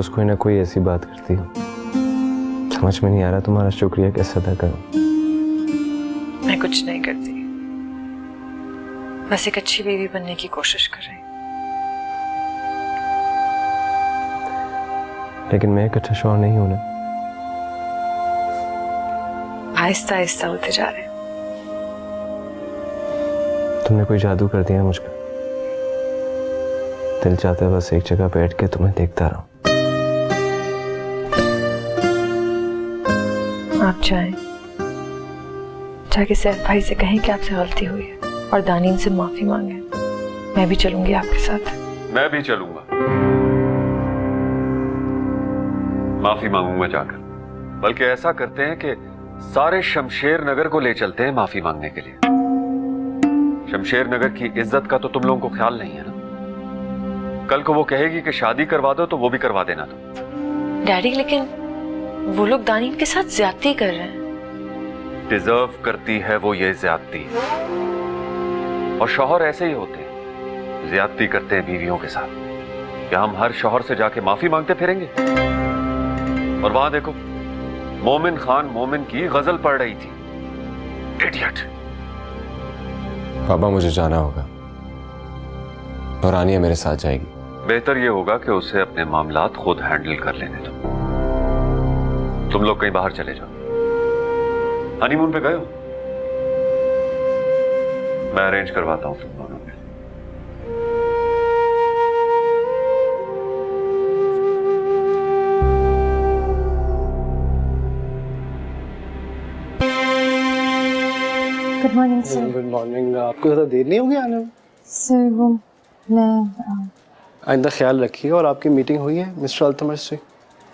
रोज कोई ना कोई ऐसी बात करती हो, समझ में नहीं आ रहा तुम्हारा शुक्रिया कैसे अदा करूं। मैं कुछ नहीं करती, बस एक अच्छी बीवी बनने की कोशिश कर रही। लेकिन मैं एक अच्छा शौहर नहीं हूं ना। आहिस्ता आहिस्ता होते जा रहे। तुमने कोई जादू कर दिया मुझ पर। दिल चाहता है बस एक जगह बैठ के तुम्हें देखता रहूं। आप चाहें जाके सैफ भाई से कहें कि आपसे गलती हुई है और दानीन से माफी मांगे। मैं भी चलूंगी आपके साथ। मैं भी चलूंगा, माफी मांगूंगा जाकर। बल्कि ऐसा करते हैं कि सारे शमशेर नगर को ले चलते हैं माफी मांगने के लिए। शमशेर नगर की इज्जत का तो तुम लोगों को ख्याल नहीं है ना। कल को वो कहेगी कि शादी करवा दो तो वो भी करवा देना तुम। डैडी, लेकिन वो लोग दानीन के साथ ज्यादती कर रहे हैं। डिजर्व करती है वो ये ज्यादती, और शौहर ऐसे ही होते हैं, ज्यादती करते हैं बीवियों के साथ। क्या हम हर शौहर से जाके माफी मांगते फिरेंगे? और वहां देखो, मोमिन खान मोमिन की गजल पढ़ रही थी। इडियट। पापा मुझे जाना होगा और आनिया मेरे साथ जाएगी। बेहतर ये होगा कि उसे अपने मामलात खुद हैंडल कर लेने दो। तुम लोग कहीं बाहर चले जाओ। हनीमून पे गए हो? मैं अरेंज करवाता हूं तुम दोनों के। Good morning sir. Good morning. आपको ज़्यादा देर नहीं होगी आने में? सर वो मैं आइंदा ख्याल रखिए। और आपकी मीटिंग हुई है मिस्टर अल्तमश से?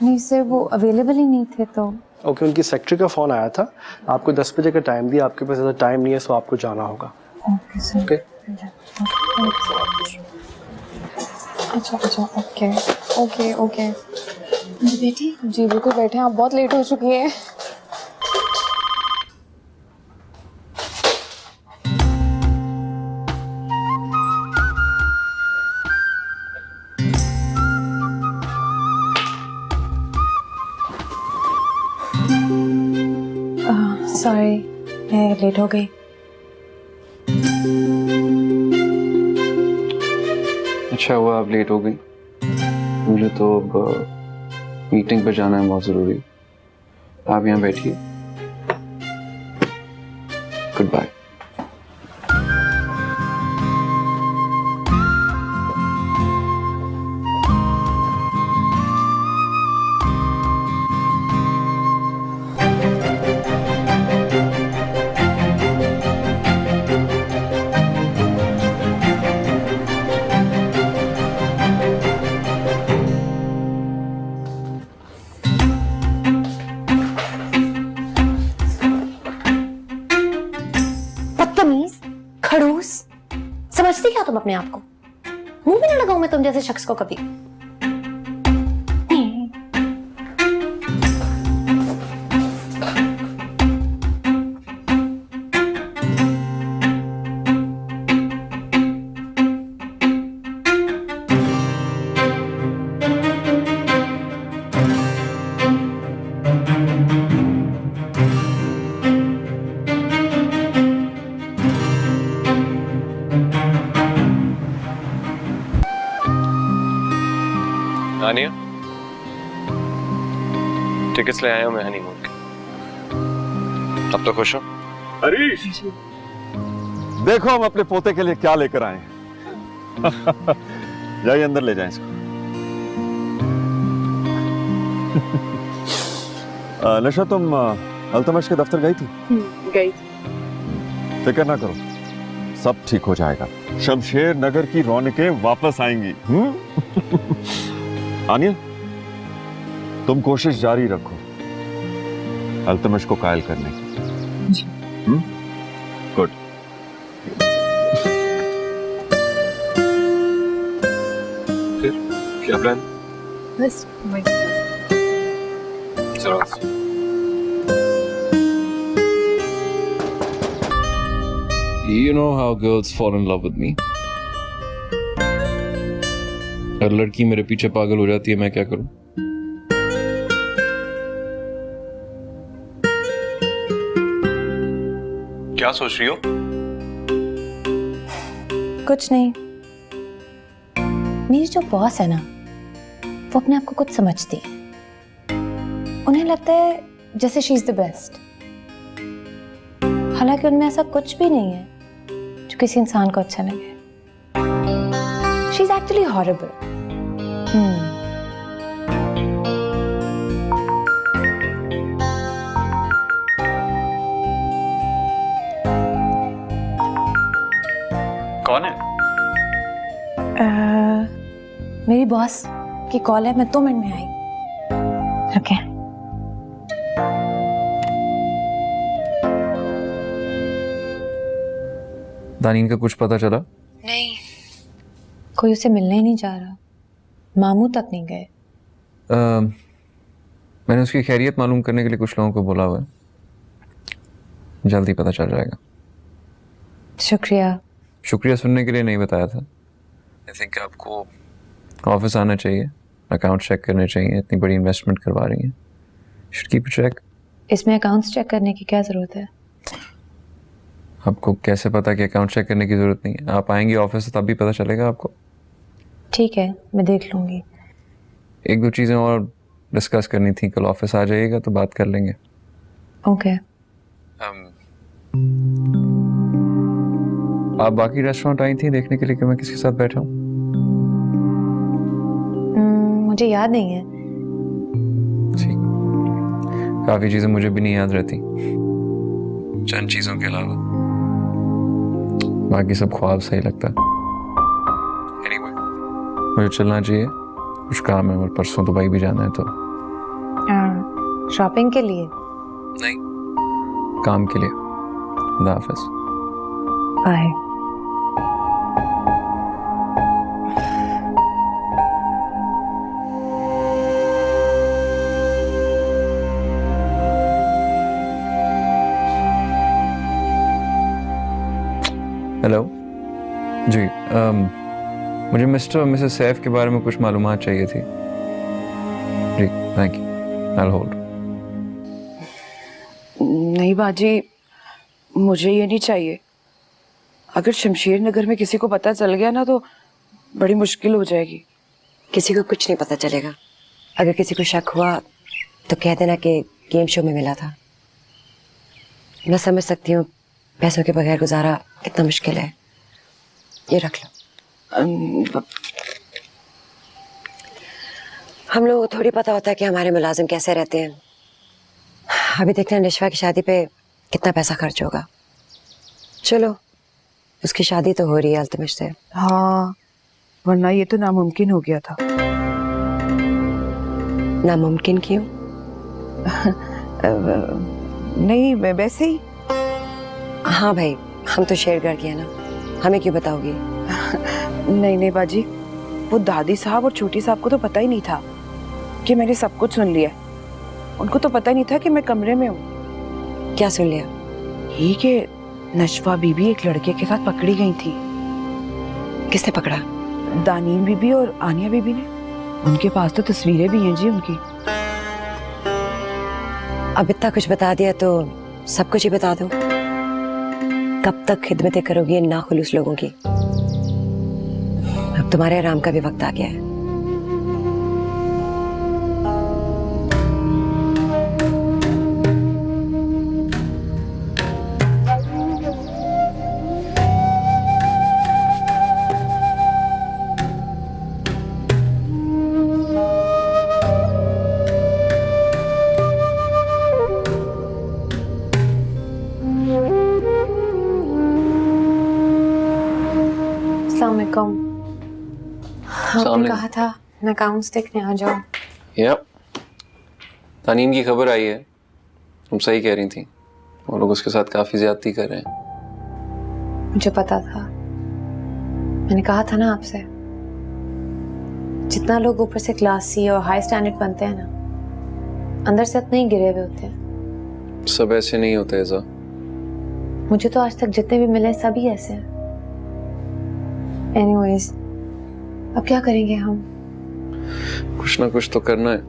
नहीं सर, वो अवेलेबल ही नहीं थे तो। ओके, उनकी सेक्रेटरी का फ़ोन आया था। आपको 10 बजे का टाइम दिया, आपके पास ज़्यादा टाइम नहीं है, सो आपको जाना होगा। Okay sir. ओके। अच्छा ओके ओके ओके। बेटी जी बिल्कुल बैठे, आप बहुत लेट हो चुकी है। सॉरी, मैं लेट हो गई। अच्छा हुआ आप लेट हो गई। मुझे तो अब मीटिंग पर जाना है, बहुत ज़रूरी। आप यहाँ बैठिए। Good bye. खड़ूस, समझती क्या तुम अपने आप को? मुंह भी ना लगाऊं मैं तुम जैसे शख्स को कभी। आनिया, टिकट्स ले आया हूं मैं हनीमून के। अब तो खुश हो? हरीश, देखो हम अपने पोते के लिए क्या लेकर आए हैं। जाइए अंदर ले जाएं इसको। नशा, तुम अल्तमश के दफ्तर गई थी? गई। फिक्र ना करो, सब ठीक हो जाएगा। शमशेर नगर की रौनकें वापस आएंगी। आनिया, तुम कोशिश जारी रखो अल्तमश को कायल करने की। गुड। फिर क्या प्लान? बस चलो। You know how girls fall in love with me. अगर लड़की मेरे पीछे पागल हो जाती है, मैं क्या करूं? क्या सोच रही हो? कुछ नहीं। मेरी जो बॉस है ना, वो अपने आप को कुछ समझती है। उन्हें लगता है जैसे शी इज द बेस्ट, हालांकि उनमें ऐसा कुछ भी नहीं है जो किसी इंसान को अच्छा लगे। She is actually horrible. कौन है? मेरी बॉस की कॉल है, मैं 2 मिनट में आई। ओके। दानीन का कुछ पता चला? नहीं, कोई उसे मिलने ही नहीं जा रहा। मामू तक नहीं गए। मैंने उसकी खैरियत मालूम करने के लिए कुछ लोगों को बोला हुआ है, जल्दी पता चल जाएगा। शुक्रिया। शुक्रिया सुनने के लिए नहीं बताया था। आई थिंक आपको ऑफिस आना चाहिए, अकाउंट चेक करने चाहिए। इतनी बड़ी इन्वेस्टमेंट करवा रही हैं, शुड कीप चेक। इसमें अकाउंट्स चेक करने की क्या जरूरत है? आपको कैसे पता कि अकाउंट चेक करने की जरूरत नहीं है? आप आएंगी ऑफिस तब भी पता चलेगा आपको। ठीक है, मैं देख लूंगी। 1-2 चीज़ें और डिस्कस करनी थी। कल ऑफिस आ जाइएगा तो बात कर लेंगे। ओके। आप बाकी रेस्टोरेंट आई थी देखने के लिए कि मैं किसके साथ बैठा हूँ? मुझे याद नहीं है। ठीक, काफ़ी चीज़ें मुझे भी नहीं याद रहती, चंद चीज़ों के अलावा। बाकी सब ख्वाब सही लगता। Anyway, मुझे चलना चाहिए, कुछ काम है और परसों दुबई भी जाना है। तो शॉपिंग के लिए? नहीं, काम के लिए। खुदा हाफिज़। बाय। हेलो जी, मुझे मिस्टर और मिसेस सैफ के बारे में कुछ मालूमात चाहिए थी। जी थैंक यू, आई होल्ड। नहीं बाजी, मुझे ये नहीं चाहिए। अगर शमशेर नगर में किसी को पता चल गया ना तो बड़ी मुश्किल हो जाएगी। किसी को कुछ नहीं पता चलेगा। अगर किसी को शक हुआ तो कह देना कि गेम शो में मिला था। मैं समझ सकती हूँ पैसों के बगैर गुजारा कितना मुश्किल है। ये रख लो। हम लोगों को थोड़ी पता होता है कि हमारे मुलाजिम कैसे रहते हैं। अभी देखना निशवा की शादी पे कितना पैसा खर्च होगा। चलो, उसकी शादी तो हो रही है अल्तमिश से। हाँ, वरना ये तो नामुमकिन हो गया था। नामुमकिन क्यों? नहीं, वैसे ही। हाँ भाई, हम तो शेरगढ़ के हैं ना, हमें क्यों बताओगी? नहीं नहीं बाजी, वो दादी साहब और छोटी साहब को तो पता ही नहीं था कि मैंने सब कुछ सुन लिया। उनको तो पता ही नहीं था कि मैं कमरे में हूँ। क्या सुन लिया? ये कि नशवा बीबी एक लड़के के साथ पकड़ी गई थी। किसने पकड़ा? दानीन बीबी और आनिया बीबी ने। उनके पास तो तस्वीरें भी हैं जी उनकी। अब इतना कुछ बता दिया तो सब कुछ ही बता दो। कब तक खिदमतें करोगी इन नाखुलूस लोगों की? अब तुम्हारे आराम का भी वक्त आ गया है। आपने कहा था मैं अकाउंट्स देखने आ जाऊं। यप, तानीम की खबर आई है। तुम सही कह रही थी, वो लोग उसके साथ काफी ज्यादती कर रहे हैं। मुझे पता था, मैंने कहा था ना आपसे, जितना लोग ऊपर से क्लासी और हाई स्टैंडर्ड बनते हैं ना, अंदर से इतने ही गिरे हुए होते हैं। सब ऐसे नहीं होते ऐसा। मुझे तो आज तक जितने भी मिले सभी ऐसे हैं। एनीवेज, अब क्या करेंगे हम? कुछ ना कुछ तो करना है।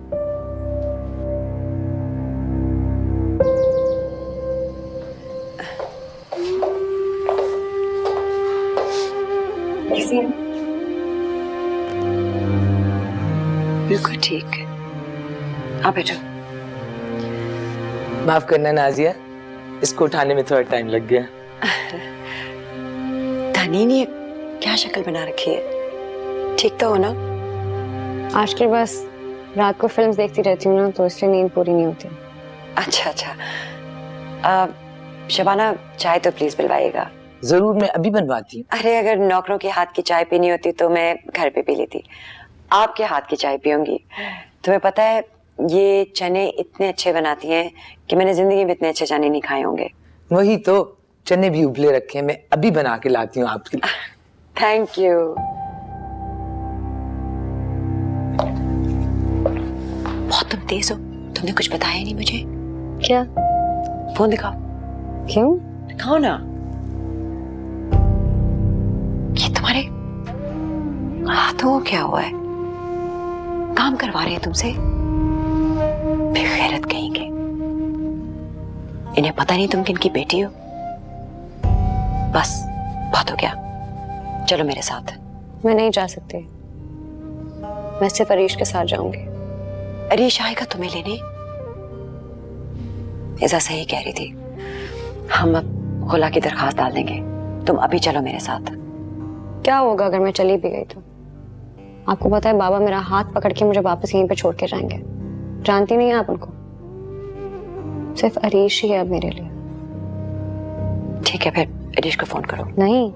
कैसी हैं? बिल्कुल ठीक है। आप बैठो। माफ करना नाजिया, इसको उठाने में थोड़ा टाइम लग गया। तानीन, ये क्या शक्ल बना रखी है? ठीक तो हो ना? आजकल बस रात को फिल्म्स देखती रहती हूँ ना, तो इसलिए नींद पूरी नहीं होती। अच्छा अच्छा। शबाना, चाय तो प्लीज पिलवाइएगा। जरूर, मैं अभी बनवाती हूँ। अरे अगर नौकरों के हाथ की चाय पीनी होती तो मैं घर पे पी लेती, आपके हाथ की चाय पीऊंगी। तुम्हें पता है ये चने इतने अच्छे बनाती हैं कि मैंने जिंदगी में इतने अच्छे चने नहीं खाए होंगे। वही तो, चने भी उबले रखे हैं, मैं अभी बना के लाती हूँ आपके लिए। Thank you. बहुत तुम तेज हो, तुमने कुछ बताया ही नहीं मुझे। क्या? फोन दिखाओ। क्यों? दिखाओ ना। ये तुम्हारे हाथों को क्या हुआ है? काम करवा रहे हैं तुमसे? बेगैरत कहेंगे। इन्हें पता नहीं तुम किनकी बेटी हो? बस बहुत हो गया, चलो मेरे साथ। मैं नहीं जा सकती, मैं सिर्फ अरीश के साथ जाऊंगी। अरीश आएगा तुम्हें लेने? ऐसा सही कह रही थी। हम अब खुला की दरखास्त डाल देंगे, तुम अभी चलो मेरे साथ। क्या होगा अगर मैं चली भी गई तो? आपको पता है बाबा मेरा हाथ पकड़ के मुझे वापस यहीं पे छोड़ के जाएंगे। जानती नहीं है आप उनको? सिर्फ अरीश ही है अब मेरे लिए। ठीक है, फिर अरीश को फोन करो। नहीं।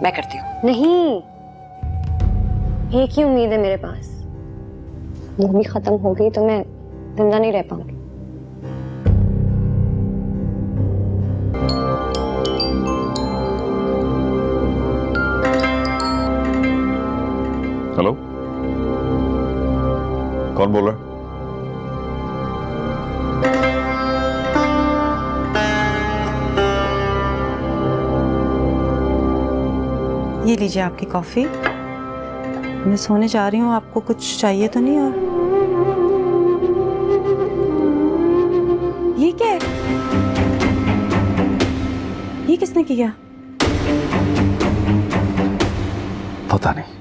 मैं करती हूँ। नहीं, एक ही उम्मीद है मेरे पास, वो भी खत्म हो गई तो मैं जिंदा नहीं रह पाऊंगी। हेलो, कौन बोल रहा है? ये लीजिए आपकी कॉफी। मैं सोने जा रही हूँ, आपको कुछ चाहिए तो नहीं? और ये क्या है? ये किसने किया? पता नहीं।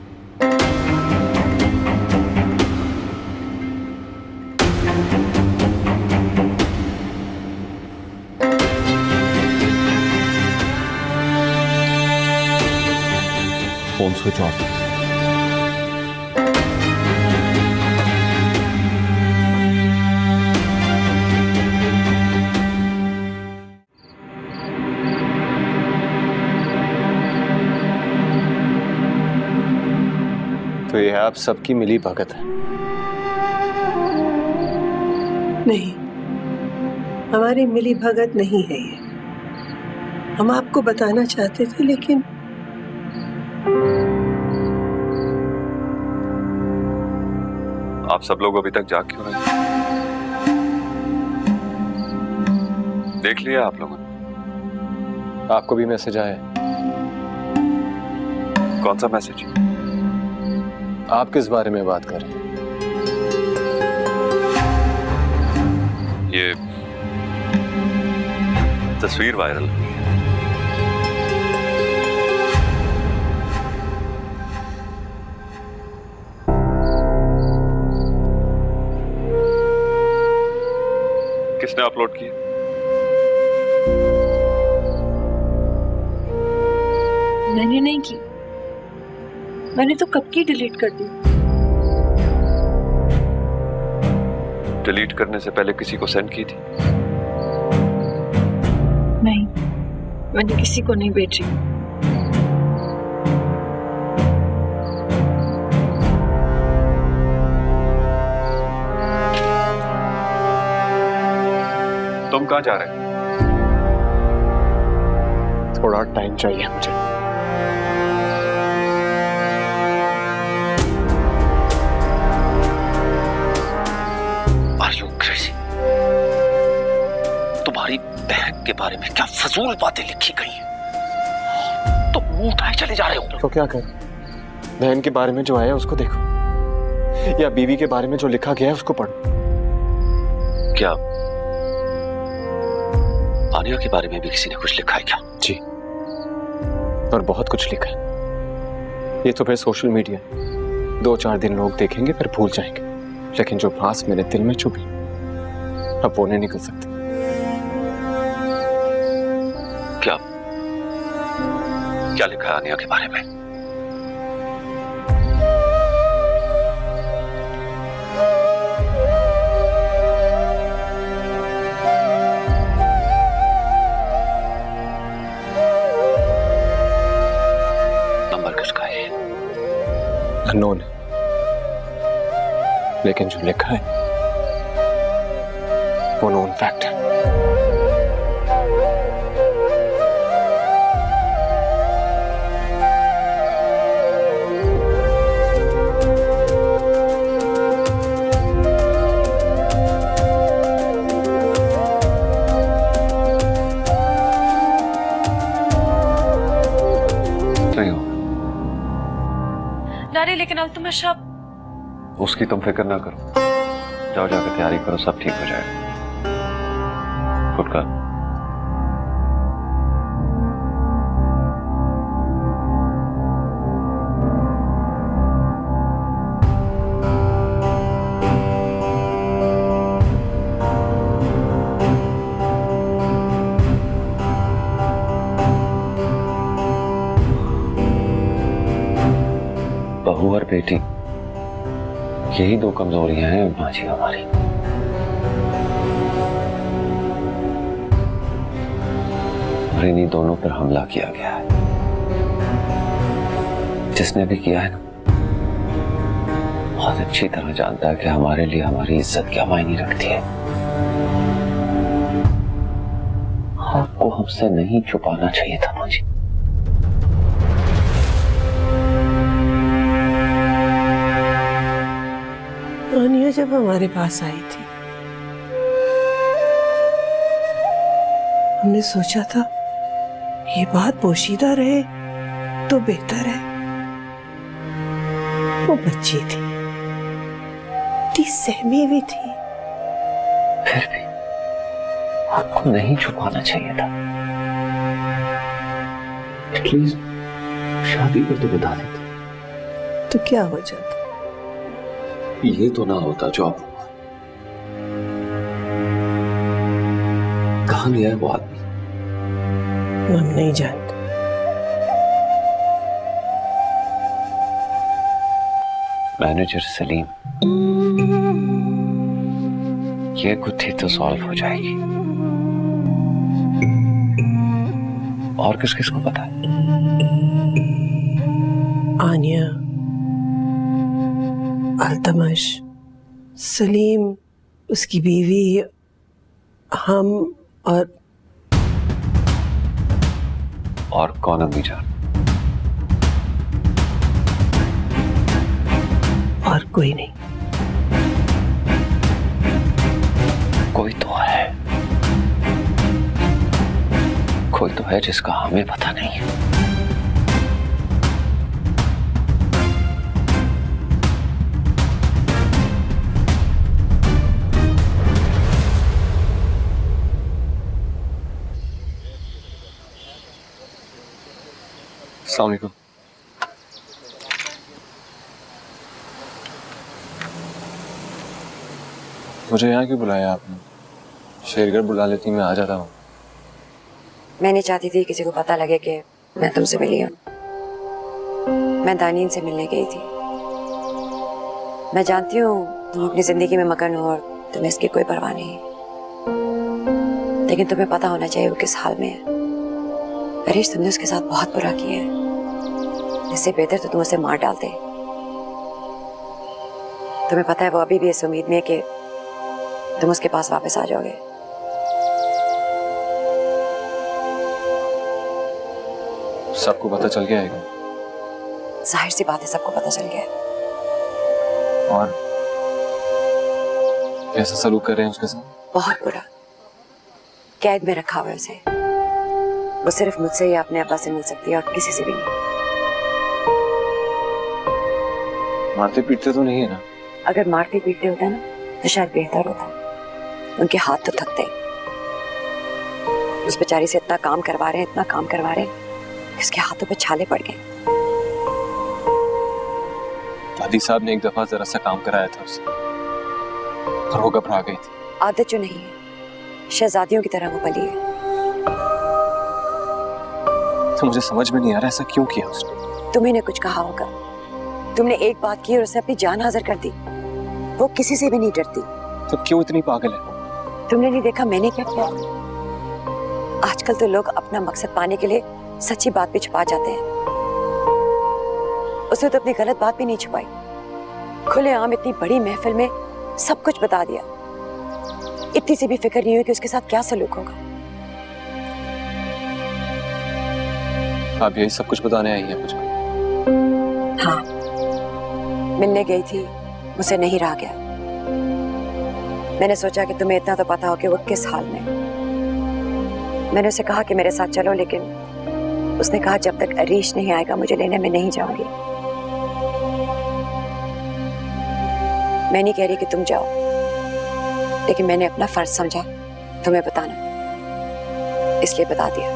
Phone switch off. तो ये आप सबकी मिली भगत है? नहीं, हमारी मिली भगत नहीं है ये। हम आपको बताना चाहते थे लेकिन आप सब लोग अभी तक जाग क्यों रहे? देख लिया आप लोगों ने? आपको भी मैसेज आया है? कौन सा मैसेज? आप किस बारे में बात कर रहे हैं? ये तस्वीर वायरल हुई है। किसने अपलोड की? मैंने नहीं की, मैंने तो कब की डिलीट कर दी। डिलीट करने से पहले किसी को सेंड की थी? नहीं, मैंने किसी को नहीं भेजी। तुम कहाँ जा रहे हो? थोड़ा टाइम चाहिए मुझे। Are you crazy? तुम्हारी बहन के बारे में क्या फजूल बातें लिखी गई हैं? तुम मुंह उठाए चले जा रहे हो। तो क्या करूं? बहन के बारे में जो आया उसको देखो, या बीवी के बारे में जो लिखा गया है उसको पढ़ो। क्या आनिया के बारे में भी किसी ने कुछ लिखा है क्या? जी, और बहुत कुछ लिखा है। ये तो फिर सोशल मीडिया, 2-4 दिन लोग देखेंगे फिर भूल जाएंगे, लेकिन जो बात मेरे दिल में चुभी अब वो नहीं निकल सकती। क्या क्या लिखा है आनिया के बारे में? नंबर किसका है? अननोन है, लेकिन जो लिखा है वो नोन फैक्ट है। नहीं होगा। डैडी लेकिन अब तो मैं शब उसकी तुम फिक्र ना करो, जाओ जाकर तैयारी करो, सब ठीक हो जाएगा। फुटकर बहू और बेटी, यही दो कमजोरियां हैं माँ जी हमारी। और इन्हीं दोनों पर हमला किया गया है। जिसने भी किया है ना, बहुत अच्छी तरह जानता है कि हमारे लिए हमारी इज्जत क्या मायने रखती है। आपको हमसे नहीं छुपाना चाहिए था माँ जी। आनिया जब हमारे पास आई थी, हमने सोचा था ये बात पोशीदा रहे तो बेहतर है। वो बच्ची थी, इतनी सहमी भी थी। फिर भी आपको नहीं छुपाना चाहिए था। एटलीस्ट शादी पर तो बता देते। तो क्या हो जाता? ये तो ना होता जो आप। कहाँ गया है वो आदमी? हम नहीं जानते। मैनेजर सलीम, ये गुत्थी तो सॉल्व हो जाएगी। और किस किस को पता है? आनिया, अल्तमश, सलीम, उसकी बीवी, हम और कौन अम्मी जान? और कोई नहीं। कोई तो है, कोई तो है जिसका हमें पता नहीं है। अस्सलाम वालेकुम। मुझे यहाँ क्यों बुलाया आपने? शेरगढ़ बुला लेती, मैं आ जाता हूँ। मैं नहीं चाहती थी किसी को पता लगे कि मैं तुमसे मिली हूँ। मैं दानीन से मिलने गई थी। मैं जानती हूँ तुम अपनी जिंदगी में मगन हो और तुम्हें इसकी कोई परवाह नहीं, लेकिन तुम्हें पता होना चाहिए वो किस हाल में है। हरीश, तुमने उसके साथ बहुत बुरा किया है। इससे बेहतर तो तुम उसे मार डालते। तुम्हें पता है वो अभी भी इस उम्मीद में कि तुम उसके पास वापस आ जाओगे। सबको पता चल गया है क्या? जाहिर सी बात है, सबको पता चल गया है। और कैसा सलूक कर रहे हैं उसके साथ? बहुत बुरा। कैद में रखा हुआ है उसे। वो सिर्फ मुझसे या अपने अब्बा से मिल सकती है और किसी से भी नहीं। मारते पीटते तो नहीं है ना? अगर मारते पीटते होता ना तो शायद बेहतर होता। उनके हाथ तो थकते। उस बेचारी से इतना काम करवा रहे हैं, इतना काम करवा रहे हैं, उसके हाथों पे छाले पड़ गए। दादी साहब ने एक दफा जरा सा काम कराया था उससे और वो घबरा गई थी। आदत जो नहीं है, शहजादियों की तरह वो पली है। तो मुझे समझ में नहीं आ रहा ऐसा क्यों किया उसने। तुम्ही ने कुछ कहा होगा, तुमने एक बात की और उसे अपनी जान हाजिर कर दी। वो किसी से भी नहीं डरती। तो क्यों इतनी पागल है? तुमने नहीं देखा मैंने क्या किया? आजकल तो लोग अपना मकसद पाने के लिए सच्ची बात भी छुपा जाते हैं। उसे तो अपनी गलत बात भी नहीं छुपाई, खुलेआम इतनी बड़ी महफिल में सब कुछ बता दिया। इतनी सी भी फिक्र नहीं हुई कि उसके साथ क्या सलूक होगा। आप यही सब कुछ बताने आई हैं मुझे? हाँ, मिलने गई थी, मुझसे नहीं रहा गया। मैंने सोचा कि तुम्हें इतना तो पता हो कि वो किस हाल में। मैंने उसे कहा कि मेरे साथ चलो, लेकिन उसने कहा जब तक अरीश नहीं आएगा मुझे लेने में नहीं जाऊंगी। मैं नहीं कह रही कि तुम जाओ, लेकिन मैंने अपना फर्ज समझा तुम्हें बताना, इसलिए बता दिया।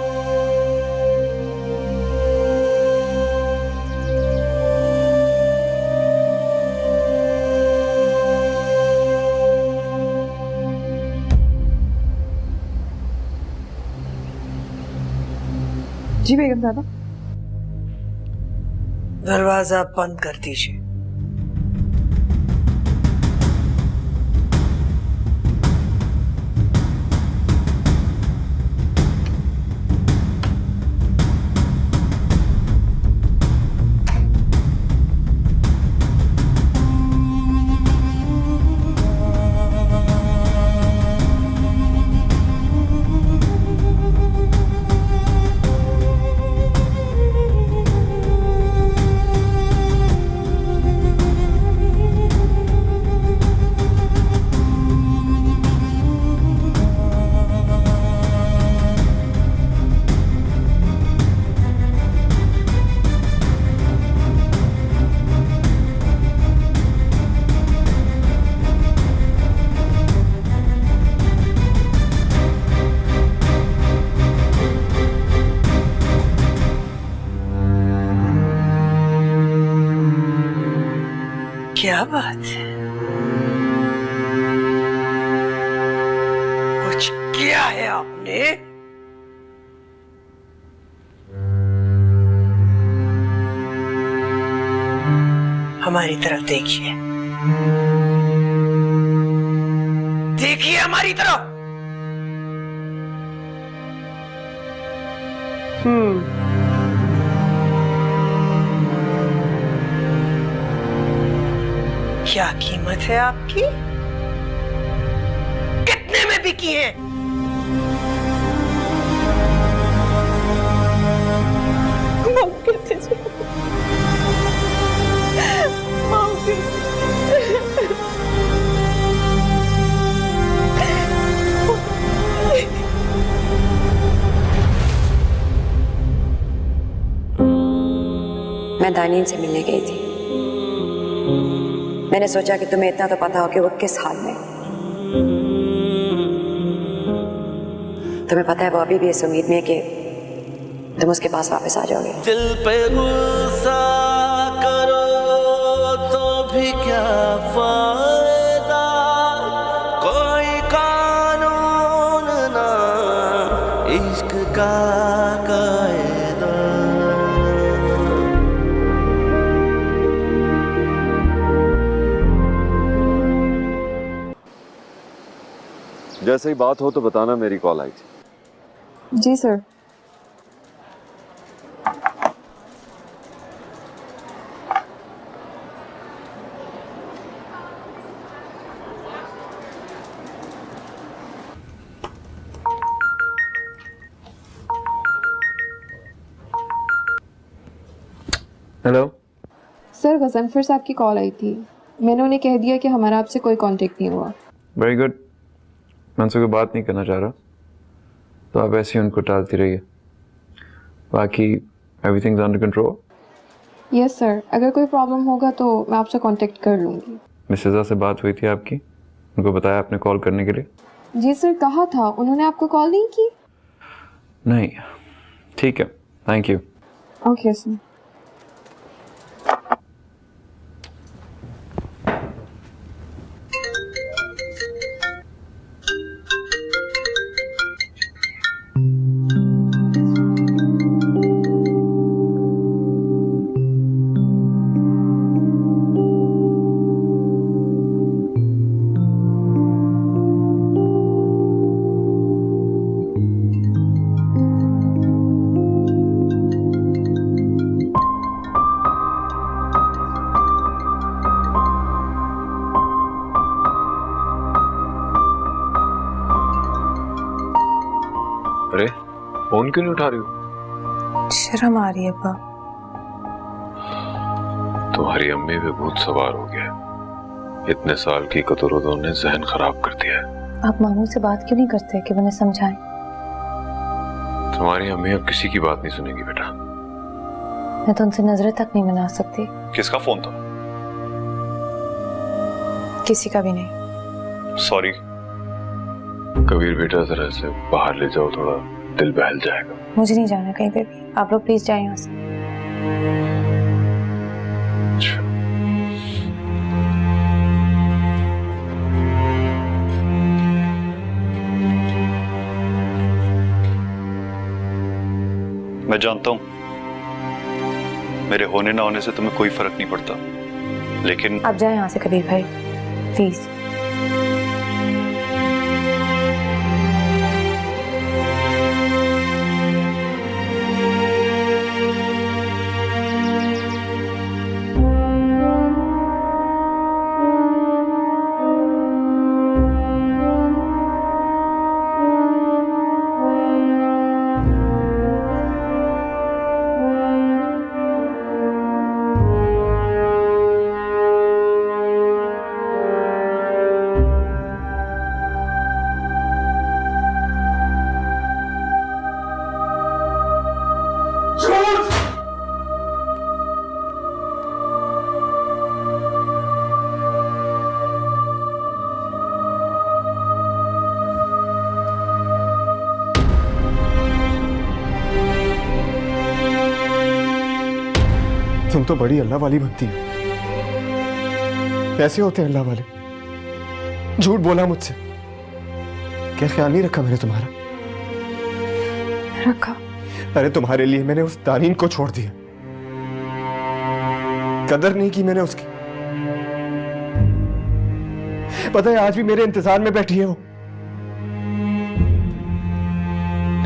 जी बेगम साहबा। दरवाजा बंद कर दीजिए। क्या बात है? कुछ किया है आपने? हमारी तरफ देखिए, देखिए हमारी तरफ। क्या कीमत है आपकी? कितने में बिकी है? माफ कर दीजिए, माफ कर मैं दानीन से मिलने गई थी। मैंने सोचा कि तुम्हें इतना तो पता हो कि वो किस हाल में। तुम्हें पता है वो अभी भी इस उम्मीद में है कि तुम उसके पास वापस आ जाओगे। दिल पे गुस्सा करो तो भी क्या फायदा, कोई कानून ना इश्क का कायदा। जैसे ही बात हो तो बताना, मेरी कॉल आई थी। जी सर। हेलो सर, गजनफर साहब की कॉल आई थी। मैंने उन्हें कह दिया कि हमारा आपसे कोई कांटेक्ट नहीं हुआ। Very good. मैं उनसे कोई बात नहीं करना चाह रहा, तो आप ऐसे ही उनको टालती रहिए। बाकी everything under control. Yes sir, अगर कोई प्रॉब्लम होगा तो मैं आपसे कांटेक्ट कर लूँगी। मिसेज़ा से बात हुई थी आपकी? उनको बताया आपने कॉल करने के लिए? जी सर, कहा था। उन्होंने आपको कॉल नहीं की? नहीं। ठीक है, thank you. Okay sir. Phone क्यों नहीं उठा रही हो? शर्म आ रही है अब्बा। तुम्हारी अम्मी पे भूत सवार हो गया। इतने साल की कतुरुदों ने जहन खराब कर दिया है। आप मामू से बात क्यों नहीं करते कि उन्हें समझाएं? तुम्हारी अम्मी अब किसी की बात नहीं सुनेगी बेटा। मैं तो उनसे नजरें तक नहीं मिला सकती। किसका फोन था? किसी का भी नहीं। सॉरी। कबीर बेटा जरा से बाहर ले जाओ, थोड़ा दिल बहल जाएगा। मुझे नहीं जाना कहीं पे भी, आप लोग प्लीज जाए यहाँ से। मैं जानता हूं मेरे होने ना होने से तुम्हें कोई फर्क नहीं पड़ता, लेकिन आप जाए यहाँ से कबीर भाई, प्लीज। तुम तो बड़ी अल्लाह वाली बनती हो। कैसे होते हैं अल्लाह वाले? झूठ बोला मुझसे, क्या ख्याल नहीं रखा मैंने तुम्हारा? रखा। अरे तुम्हारे लिए मैंने उस दानीन को छोड़ दिया, कदर नहीं की मैंने उसकी। पता है आज भी मेरे इंतजार में बैठी है वो,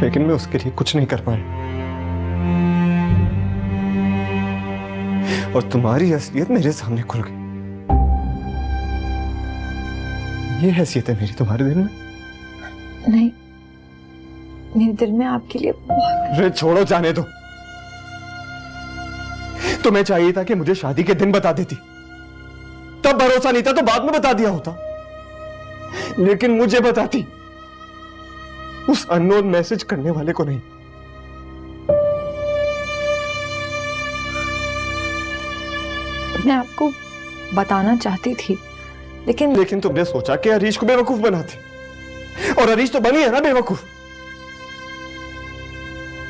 लेकिन मैं उसके लिए कुछ नहीं कर पाया। और तुम्हारी असलियत मेरे सामने खुल गई। ये हैसियत है मेरी तुम्हारे दिल में? नहीं, मेरे दिल में आपके लिए बहुत। रे छोड़ो, जाने दो। तुम्हें चाहिए था कि मुझे शादी के दिन बता देती, तब भरोसा नहीं था तो बाद में बता दिया होता, लेकिन मुझे बताती, उस अननोन मैसेज करने वाले को नहीं। मैं आपको बताना चाहती थी, लेकिन तुमने सोचा कि अरीश को बेवकूफ बनाते, और अरीश तो बनी है ना बेवकूफ।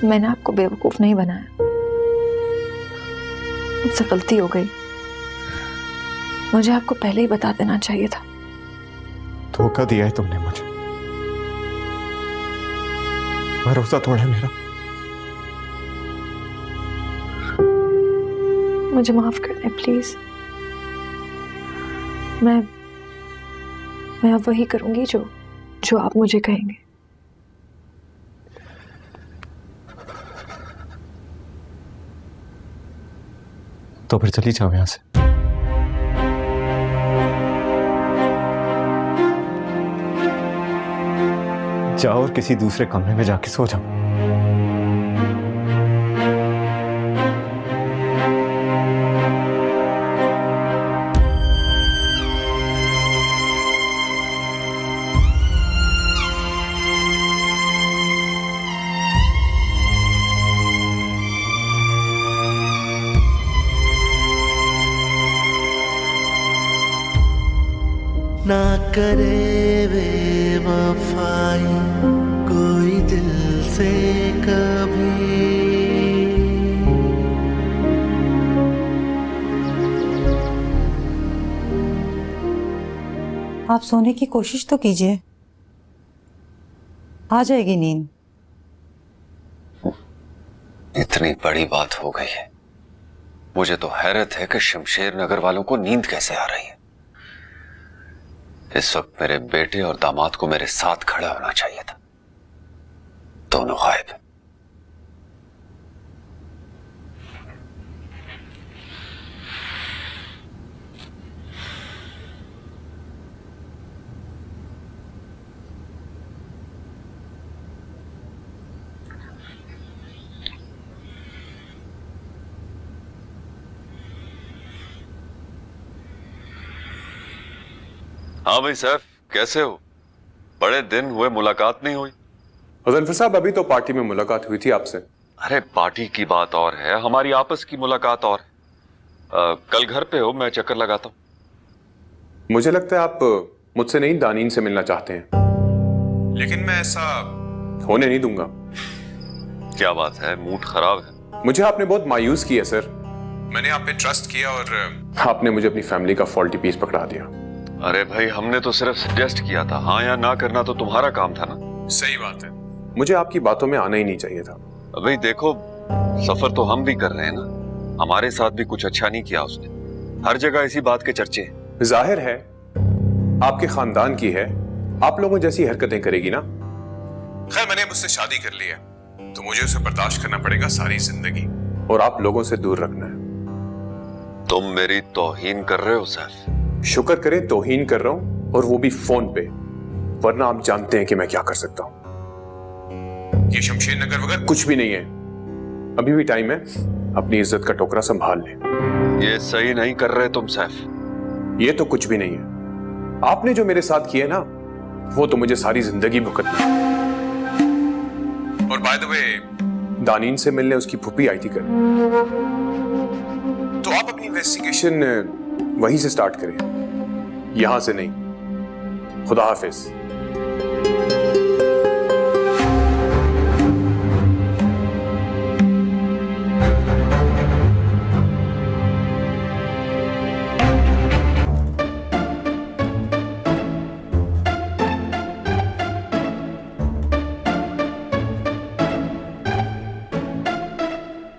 मैंने आपको बेवकूफ नहीं बनाया, मुझसे गलती हो गई। मुझे आपको पहले ही बता देना चाहिए था। धोखा दिया है तुमने मुझे, भरोसा तोड़ा मेरा। मुझे माफ कर दें प्लीज। मैं अब वही करूंगी जो आप मुझे कहेंगे। तो फिर चली जाओ यहां से। जाओ और किसी दूसरे कमरे में जाके सो जाओ। ना करे बेवफाई कोई दिल से कभी। आप सोने की कोशिश तो कीजिए, आ जाएगी नींद। इतनी बड़ी बात हो गई है, मुझे तो हैरत है कि शमशेर नगर वालों को नींद कैसे आ रही है। इस वक्त मेरे बेटे और दामाद को मेरे साथ खड़ा होना चाहिए था, दोनों गायब हैं। हाँ भाई सैफ, कैसे हो? बड़े दिन हुए, मुलाकात नहीं हुई। हुज़ैफर साहब, अभी तो पार्टी में मुलाकात हुई थी आपसे। अरे पार्टी की बात और है, हमारी आपस की मुलाकात और है। कल घर पे हो, मैं चक्कर लगाता हूँ। मुझे लगता है आप मुझसे नहीं दानीन से मिलना चाहते हैं, लेकिन मैं ऐसा होने नहीं दूंगा। क्या बात है, मूड खराब है? मुझे आपने बहुत मायूस किया सर। मैंने आप पे ट्रस्ट किया और आपने मुझे अपनी फैमिली का फॉल्टी पीस पकड़ा दिया। अरे भाई, हमने तो सिर्फ सजेस्ट किया था, हाँ या ना करना तो तुम्हारा काम था ना। सही बात है, मुझे आपकी बातों में आना ही नहीं चाहिए था। भाई देखो, सफर तो हम भी कर रहे हैं ना, हमारे साथ भी कुछ अच्छा नहीं किया उसने। हर जगह इसी बात के चर्चे हैं। जाहिर है आपके खानदान की है, आप लोगों जैसी हरकतें करेगी ना। खैर, मैंने मुझसे शादी कर ली है तो मुझे उसे बर्दाश्त करना पड़ेगा सारी जिंदगी, और आप लोगों से दूर रखना है। तुम मेरी तौहीन कर रहे हो सैफ? शुक्र करें तौहीन कर रहा हूं, और वो भी फोन पे, वरना आप जानते हैं कि मैं क्या कर सकता हूं। ये शमशेर नगर वगैरह कुछ भी नहीं है, अभी भी टाइम है, अपनी इज्जत का टोकरा संभाल लें। ये सही नहीं कर रहे तुम सैफ। ये तो कुछ भी नहीं है, आपने जो मेरे साथ किया ना, वो तो मुझे सारी जिंदगी भुगतना है। और बाय द वे, दानीन से मिलने उसकी फूफी आई थी कल, तो आप अपनी इन्वेस्टिगेशन वहीं से स्टार्ट करें, यहां से नहीं। खुदा हाफिज।